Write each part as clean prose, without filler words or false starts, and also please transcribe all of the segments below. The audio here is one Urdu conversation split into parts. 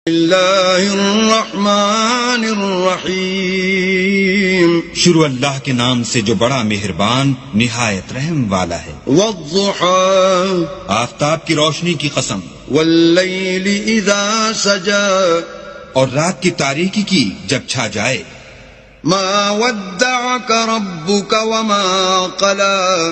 اللہ الرحمن الرحیم، شروع اللہ کے نام سے جو بڑا مہربان نہایت رحم والا ہے۔ والضحى آفتاب کی روشنی کی قسم، واللیل اذا سجى اور رات کی تاریکی کی جب چھا جائے۔ ما ودعك ربك وما قلى،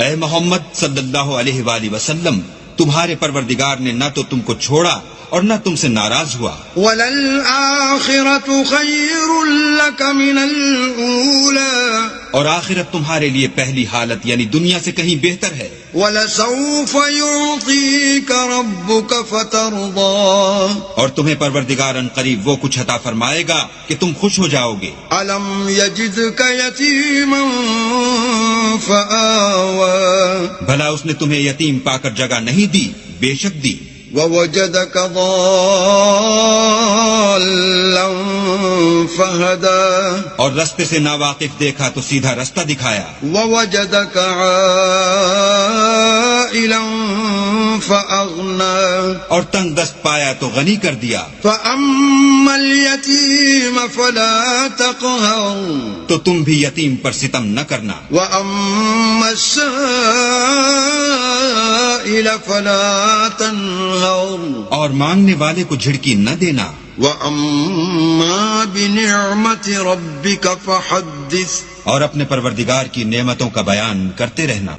اے محمد صلی اللہ علیہ وآلہ وسلم، تمہارے پروردگار نے نہ تو تم کو چھوڑا اور نہ تم سے ناراض ہوا۔ وَلَلْآخِرَةُ خَيْرٌ لَكَ مِنَ الْأُولَى، اور آخرت تمہارے لیے پہلی حالت یعنی دنیا سے کہیں بہتر ہے۔ وَلَسَوْفَ يُعْطِيكَ رَبُّكَ فَتَرْضَى، اور تمہیں پروردگار ان قریب وہ کچھ عطا فرمائے گا کہ تم خوش ہو جاؤ گے۔ أَلَمْ يَجِدْكَ يَتِيمًا فَآوَى، بھلا اس نے تمہیں یتیم پا کر جگہ نہیں دی؟ بے شک دی۔ وَوَجَدَكَ ضَالًّا فَهَدَى، اور رستے سے ناواقف دیکھا تو سیدھا رستہ دکھایا۔ وَوَجَدَكَ عَائِلًا فَأَغْنَى، اور تنگ دست پایا تو غنی کر دیا۔ فَأَمَّا الْيَتِيمَ فَلَا تَقْهَرْ، تو تم بھی یتیم پر ستم نہ کرنا۔ وَأَمَّا السَّائِلَ فَلَا تَنْهَرْ، اور مانگنے والے کو جھڑکی نہ دینا۔ وَأَمَّا بِنِعْمَةِ رَبِّكَ فَحَدِّثْ، اور اپنے پروردگار کی نعمتوں کا بیان کرتے رہنا۔